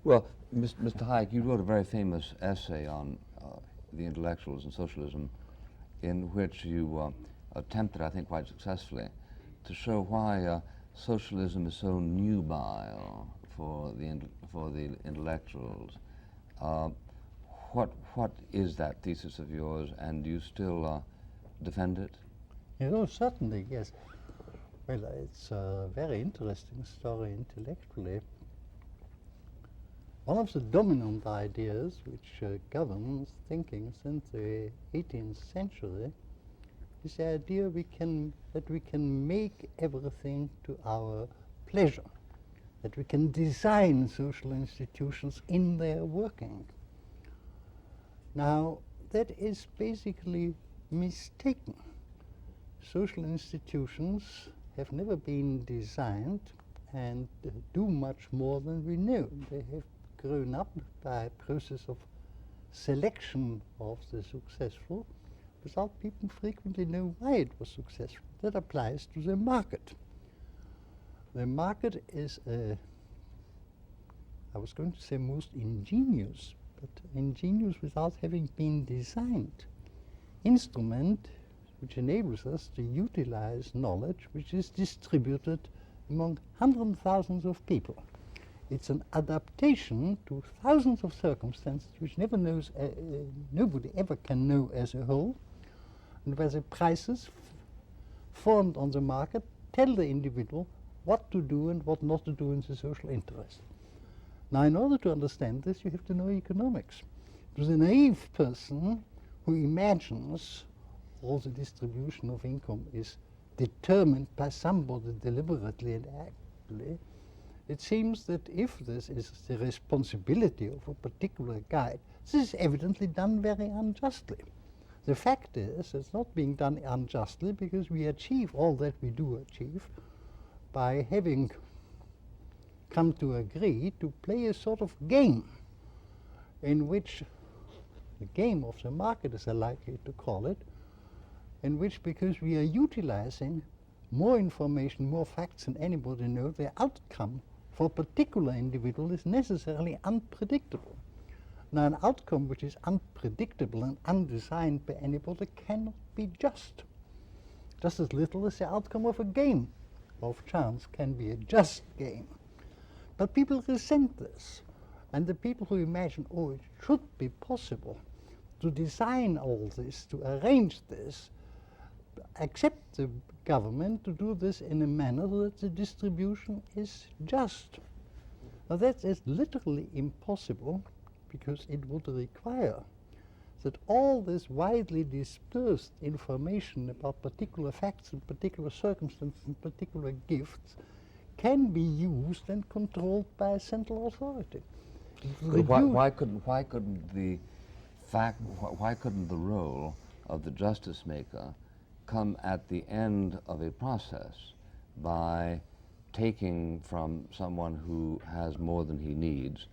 Well, Mr. Hayek, you wrote a very famous essay on the intellectuals and socialism, in which you attempted, I think quite successfully, to show why socialism is so nubile for the intellectuals. What is that thesis of yours, and do you still defend it? Oh, certainly, yes. Well, it's a very interesting story intellectually. One of the dominant ideas which governs thinking since the 18th century is the idea that we can make everything to our pleasure, that we can design social institutions in their working. Now, that is basically mistaken. Social institutions have never been designed and do much more than we know. They have grown up by a process of selection of the successful without people frequently know why it was successful. That applies to the market. The market is I was going to say most ingenious, but ingenious without having been designed, instrument which enables us to utilize knowledge which is distributed among hundreds of thousands of people. It's an adaptation to thousands of circumstances which nobody ever can know as a whole, and where the prices formed on the market tell the individual what to do and what not to do in the social interest. Now, in order to understand this, you have to know economics. To the naive person who imagines all the distribution of income is determined by somebody deliberately and actively, it seems that if this is the responsibility of a particular guide, this is evidently done very unjustly. The fact is, it's not being done unjustly because we achieve all that we do achieve by having come to agree to play a sort of game in which the game of the market, as I like to call it, in which, because we are utilizing more information, more facts than anybody knows, the outcome for a particular individual is necessarily unpredictable. Now, an outcome which is unpredictable and undesigned by anybody cannot be just as little as the outcome of a game of chance can be a just game. But people resent this, and the people who imagine, oh, it should be possible to design all this, to arrange this, accept the government to do this in a manner that the distribution is just. Now, that is literally impossible, because it would require that all this widely dispersed information about particular facts and particular circumstances and particular gifts can be used and controlled by a central authority. Why couldn't the role of the justice maker come at the end of a process by taking from someone who has more than he needs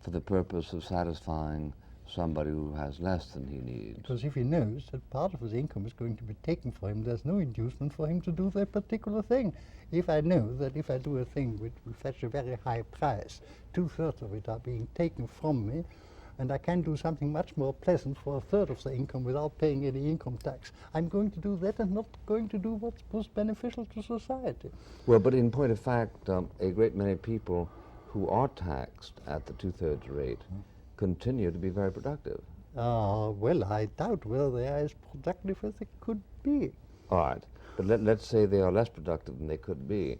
for the purpose of satisfying somebody who has less than he needs? Because if he knows that part of his income is going to be taken for him, there's no inducement for him to do that particular thing. If I know that if I do a thing which will fetch a very high price, 2/3 of it are being taken from me, and I can do something much more pleasant for 1/3 of the income without paying any income tax, I'm going to do that and not going to do what's most beneficial to society. Well, but in point of fact, a great many people who are taxed at the 2/3 rate continue to be very productive. Well, I doubt whether they are as productive as they could be. All right, but let's say they are less productive than they could be.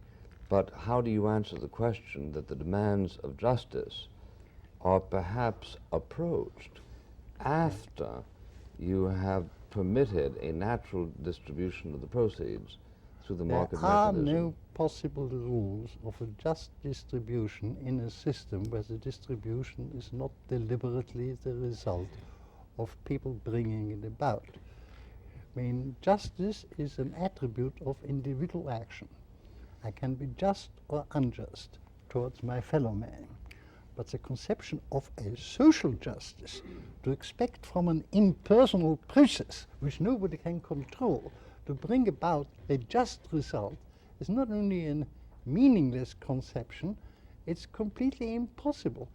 But how do you answer the question that the demands of justice are perhaps approached after you have permitted a natural distribution of the proceeds through the market mechanism? There are no possible rules of a just distribution in a system where the distribution is not deliberately the result of people bringing it about. I mean, justice is an attribute of individual action. I can be just or unjust towards my fellow man. But the conception of a social justice, to expect from an impersonal process which nobody can control to bring about a just result, is not only a meaningless conception, it's completely impossible.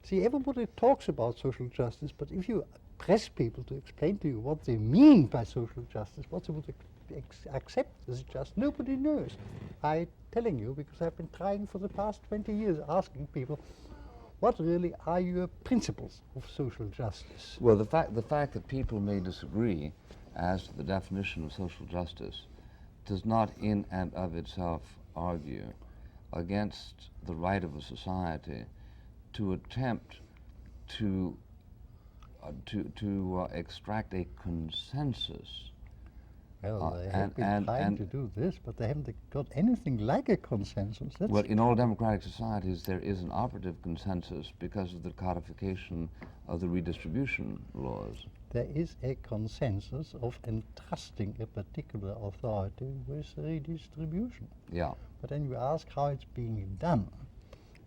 See, everybody talks about social justice, but if you press people to explain to you what they mean by social justice, what they would accept as just, nobody knows. I'm telling you because I've been trying for the past 20 years, asking people, what really are your principles of social justice? Well, the fact that people may disagree as to the definition of social justice does not in and of itself argue against the right of a society to attempt to extract a consensus. Well, they have been trying to do this, but they haven't got anything like a consensus. Well, in all democratic societies, there is an operative consensus because of the codification of the redistribution laws. There is a consensus of entrusting a particular authority with redistribution. Yeah. But then you ask how it's being done.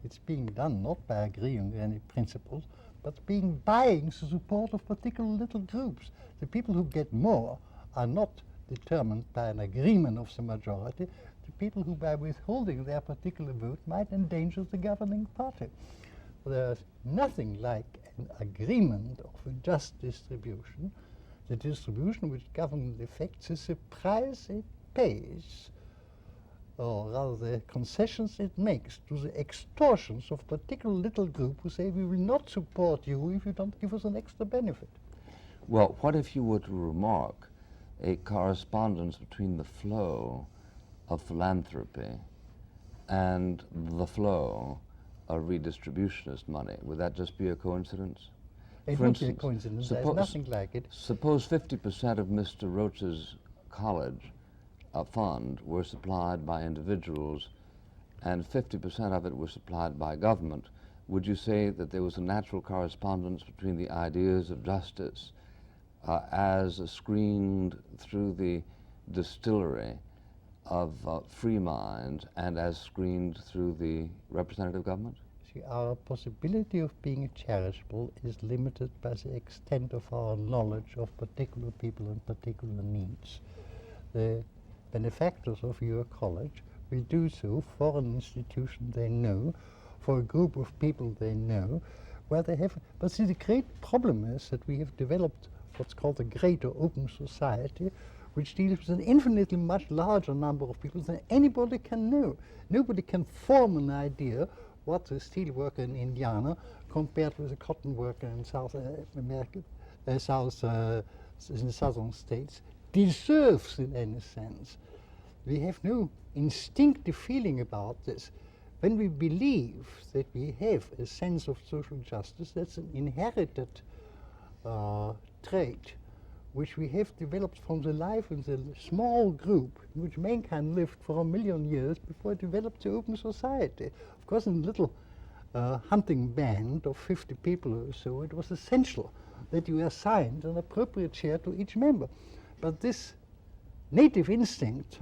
It's being done not by agreeing on any principles, but buying the support of particular little groups. The people who get more are not determined by an agreement of the majority. The people who, by withholding their particular vote, might endanger the governing party. There's nothing like an agreement of a just distribution, the distribution which government effects is the price it pays, or rather the concessions it makes to the extortions of particular little group who say we will not support you if you don't give us an extra benefit. Well, what if you were to remark a correspondence between the flow of philanthropy and the flow of redistributionist money? Would that just be a coincidence? It would be a coincidence. There's nothing like it. Suppose 50% of Mr. Roach's college fund were supplied by individuals and 50% of it was supplied by government. Would you say that there was a natural correspondence between the ideas of justice as screened through the distillery of free minds and as screened through the representative government? See, our possibility of being charitable is limited by the extent of our knowledge of particular people and particular needs. The benefactors of your college will do so for an institution they know, for a group of people they know, where they have... But see, the great problem is that we have developed what's called a greater open society, which deals with an infinitely much larger number of people than anybody can know. Nobody can form an idea what a steel worker in Indiana compared with a cotton worker in South America, in the southern states, deserves in any sense. We have no instinctive feeling about this. When we believe that we have a sense of social justice, that's an inherited trait which we have developed from the life in the small group in which mankind lived for 1 million years before it developed the open society. Of course, in a little hunting band of 50 people or so, it was essential that you assigned an appropriate share to each member. But this native instinct,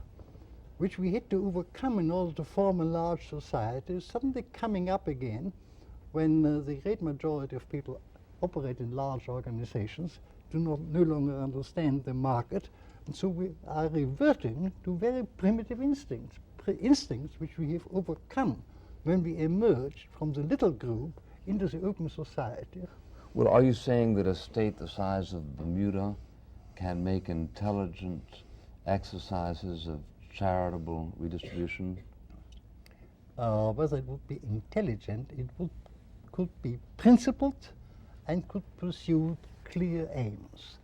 which we had to overcome in order to form a large society, is suddenly coming up again when the great majority of people operate in large organizations, do no longer understand the market, and so we are reverting to very primitive instincts, instincts which we have overcome when we emerged from the little group into the open society. Well, are you saying that a state the size of Bermuda can make intelligent exercises of charitable redistribution? Whether it would be intelligent, it could be principled and could pursue clear aims.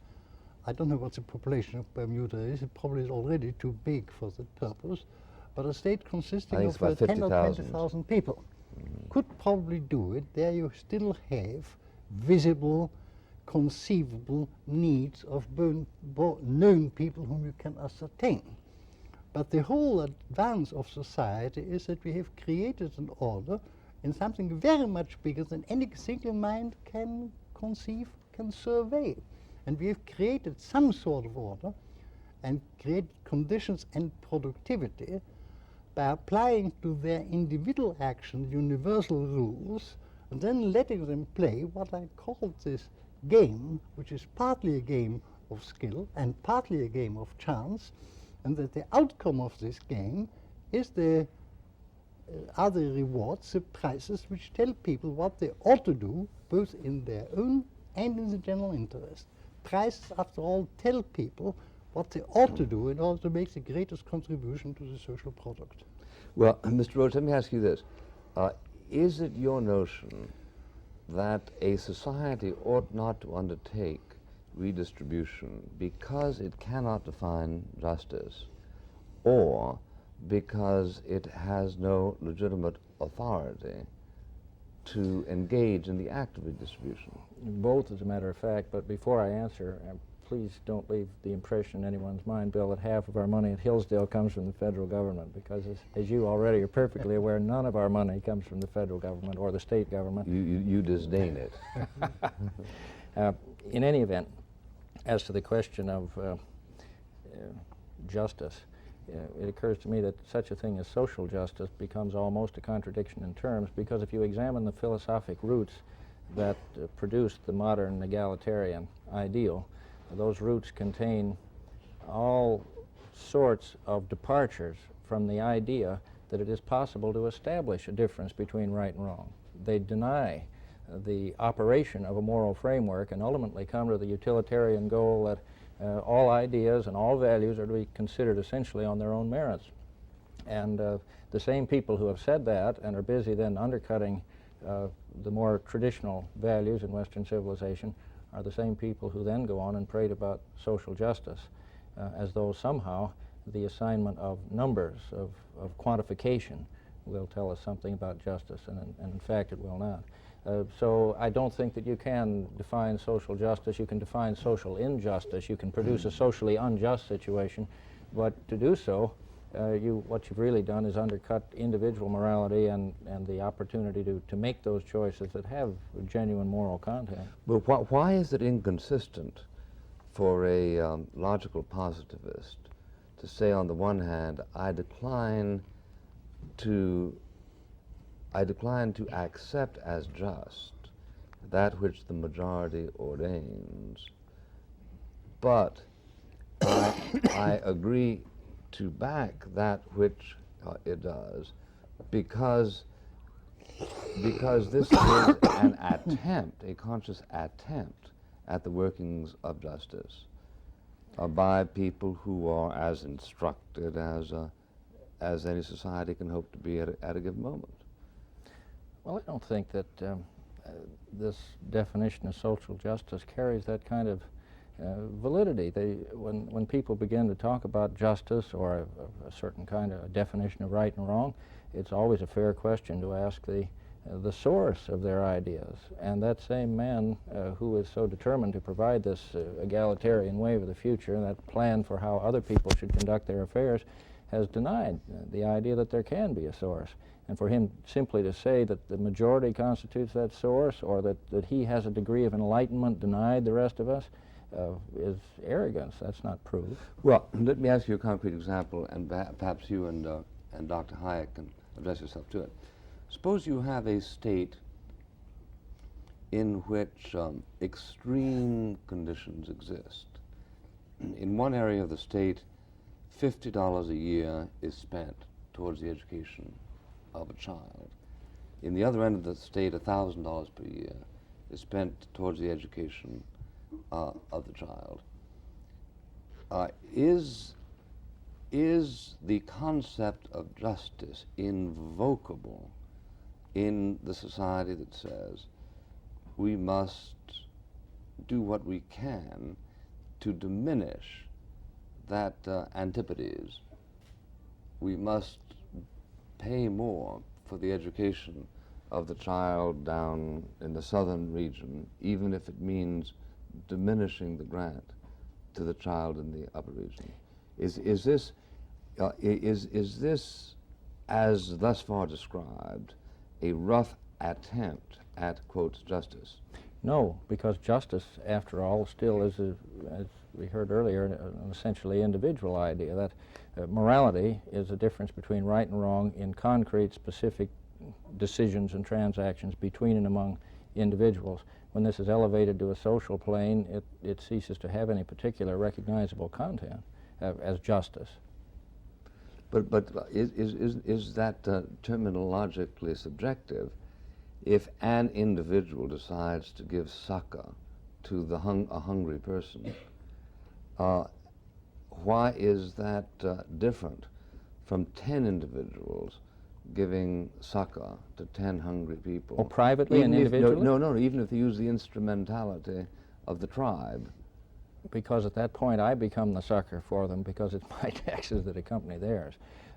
I don't know what the population of Bermuda is. It probably is already too big for the purpose. But a state consisting of 10 or 20,000 people could probably do it. There you still have visible, conceivable needs of known people whom you can ascertain. But the whole advance of society is that we have created an order in something very much bigger than any single mind can conceive, can survey. And we have created some sort of order and created conditions and productivity by applying to their individual action universal rules and then letting them play what I call this game, which is partly a game of skill and partly a game of chance, and that the outcome of this game is the are the rewards, the prizes, which tell people what they ought to do, both in their own and in the general interest. Prizes, after all, tell people what they ought to do in order to make the greatest contribution to the social product. Well, Mr. Rhodes, let me ask you this. Is it your notion that a society ought not to undertake redistribution because it cannot define justice, or because it has no legitimate authority to engage in the act of redistribution? Both, as a matter of fact, but before I answer, please don't leave the impression in anyone's mind, Bill, that half of our money at Hillsdale comes from the federal government, because as you already are perfectly aware, none of our money comes from the federal government or the state government. You disdain it. In any event, as to the question of justice, it occurs to me that such a thing as social justice becomes almost a contradiction in terms, because if you examine the philosophic roots that produced the modern egalitarian ideal, those roots contain all sorts of departures from the idea that it is possible to establish a difference between right and wrong. They deny the operation of a moral framework and ultimately come to the utilitarian goal that all ideas and all values are to be considered essentially on their own merits. And the same people who have said that and are busy then undercutting the more traditional values in Western civilization are the same people who then go on and prate about social justice as though somehow the assignment of numbers, of quantification, will tell us something about justice, and in fact it will not. So I don't think that you can define social justice. You can define social injustice. You can produce a socially unjust situation, but to do so, what you've really done is undercut individual morality and the opportunity to make those choices that have genuine moral content. But why is it inconsistent for a logical positivist to say, on the one hand, I decline to accept as just that which the majority ordains, but I agree to back that which it does, because this is an attempt, a conscious attempt at the workings of justice by people who are as instructed as any society can hope to be at a given moment. Well, I don't think that this definition of social justice carries that kind of validity. When people begin to talk about justice or a certain kind of definition of right and wrong, it's always a fair question to ask the source of their ideas. And that same man who is so determined to provide this egalitarian way of the future, that plan for how other people should conduct their affairs, has denied the idea that there can be a source. And for him simply to say that the majority constitutes that source, or that he has a degree of enlightenment denied the rest of us, is arrogance. That's not proof. Well, let me ask you a concrete example, and perhaps you and Dr. Hayek can address yourself to it. Suppose you have a state in which extreme conditions exist. In one area of the state, $50 a year is spent towards the education of a child. In the other end of the state, $1,000 per year is spent towards the education of the child. Is the concept of justice invocable in the society that says we must do what we can to diminish that antipodes? We must pay more for the education of the child down in the southern region, even if it means diminishing the grant to the child in the upper region. Is this, as thus far described, a rough attempt at, quote, justice? No, because justice, after all, still is, as we heard earlier, an essentially individual idea. That morality is a difference between right and wrong in concrete, specific decisions and transactions between and among individuals. When this is elevated to a social plane, it ceases to have any particular recognizable content as justice. But is that terminologically subjective? If an individual decides to give succor to a hungry person, why is that different from 10 individuals giving succor to 10 hungry people? Or privately and individually? No, even if they use the instrumentality of the tribe. Because at that point I become the sucker for them because it's my taxes that accompany theirs.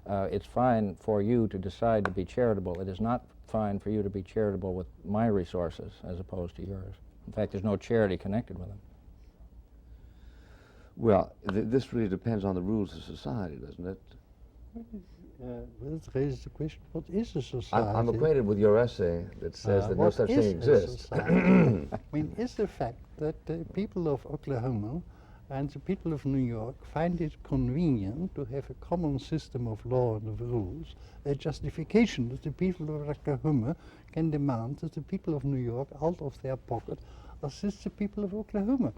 It's fine for you to decide to be charitable. It is not fine for you to be charitable with my resources as opposed to yours. In fact, there's no charity connected with them. Well, this really depends on the rules of society, doesn't it? Well, it raises the question, what is a society? I'm acquainted with your essay that says that no such thing exists. I mean, is the fact that the people of Oklahoma and the people of New York find it convenient to have a common system of law and of rules, a justification that the people of Oklahoma can demand that the people of New York, out of their pocket, assist the people of Oklahoma.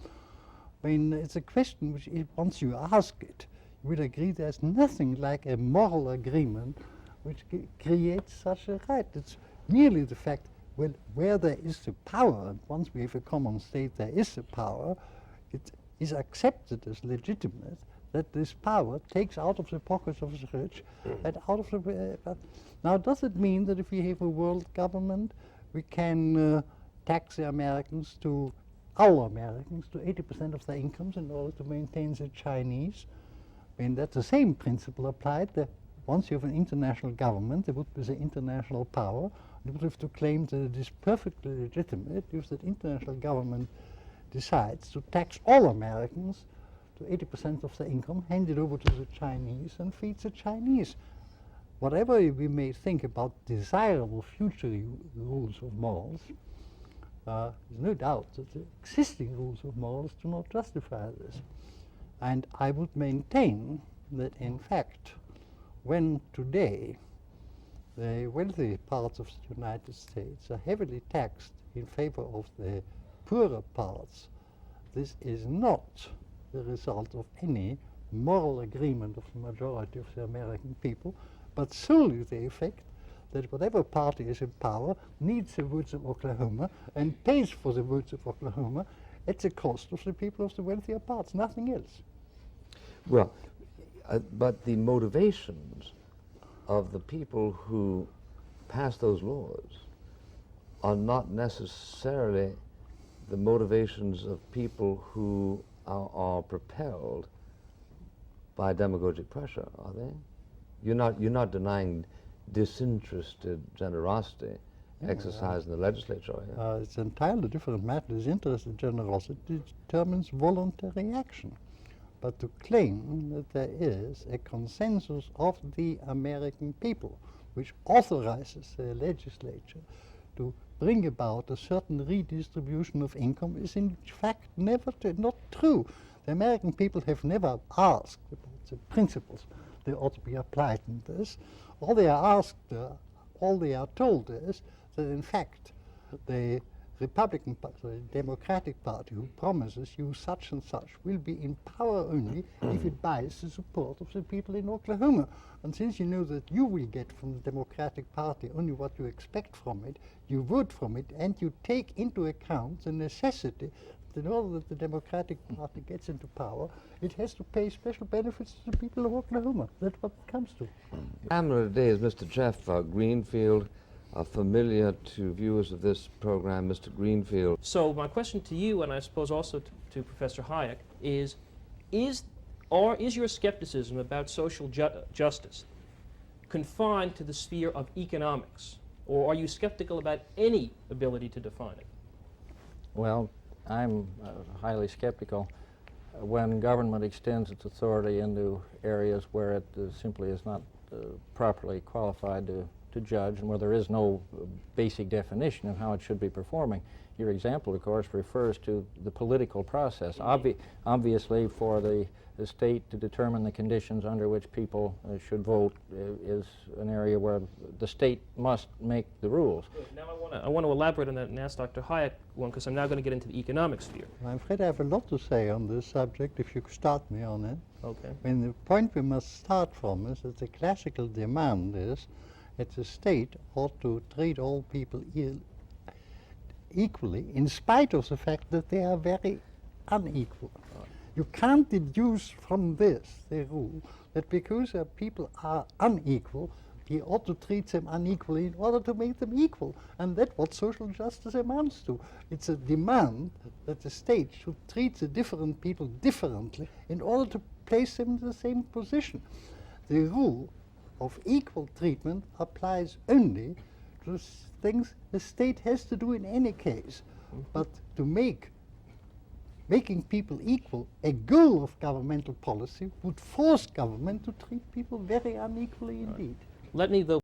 I mean, it's a question which, once you ask it, you would agree there's nothing like a moral agreement which creates such a right. It's merely the fact, well, where there is the power, and once we have a common state, there is the power, it is accepted as legitimate that this power takes out of the pockets of the rich and out of the... now, does it mean that if we have a world government, we can tax the Americans to, all Americans, to 80% of their incomes in order to maintain the Chinese? I mean, that's the same principle applied. That once you have an international government, there would be the international power. You would have to claim that it is perfectly legitimate if that international government decides to tax all Americans to 80% of their income, hand it over to the Chinese, and feed the Chinese. Whatever we may think about desirable future rules of morals, there's no doubt that the existing rules of morals do not justify this. And I would maintain that, in fact, when today the wealthy parts of the United States are heavily taxed in favor of the poorer parts, this is not the result of any moral agreement of the majority of the American people, but solely the effect that whatever party is in power needs the woods of Oklahoma and pays for the woods of Oklahoma at the cost of the people of the wealthier parts, nothing else. Well, but the motivations of the people who pass those laws are not necessarily the motivations of people who are propelled by demagogic pressure, are they? You're not denying disinterested generosity exercised in the legislature, are you? It's an entirely different matter. Disinterested generosity determines voluntary action. But to claim that there is a consensus of the American people which authorizes the legislature to bring about a certain redistribution of income is in fact not true. The American people have never asked about the principles that ought to be applied in this. All they are asked, all they are told is that in fact the Republican Party, the Democratic Party, who promises you such and such, will be in power only if it buys the support of the people in Oklahoma. And since you know that you will get from the Democratic Party only what you expect from it, you vote from it, and you take into account the necessity that in order that the Democratic Party gets into power, it has to pay special benefits to the people of Oklahoma. That's what it comes to. Examiner today is Mr. Jeff Greenfield, familiar to viewers of this program, Mr. Greenfield. So my question to you, and I suppose also to Professor Hayek, is your skepticism about social justice confined to the sphere of economics, or are you skeptical about any ability to define it? Well, I'm highly skeptical when government extends its authority into areas where it simply is not properly qualified to to judge and where there is no basic definition of how it should be performing. Your example, of course, refers to the political process. Obviously, for the state to determine the conditions under which people should vote is an area where the state must make the rules. Now I want to elaborate on that and ask Dr. Hayek one, because I'm now going to get into the economic sphere. I'm afraid I have a lot to say on this subject, if you could start me on it. Okay. And the point we must start from is that the classical demand is that the state ought to treat all people equally, in spite of the fact that they are very unequal. You can't deduce from this the rule that because people are unequal, he ought to treat them unequally in order to make them equal. And that's what social justice amounts to. It's a demand that the state should treat the different people differently in order to place them in the same position. The rule of equal treatment applies only to things the state has to do in any case. But to making people equal a goal of governmental policy would force government to treat people very unequally indeed. Let me, though,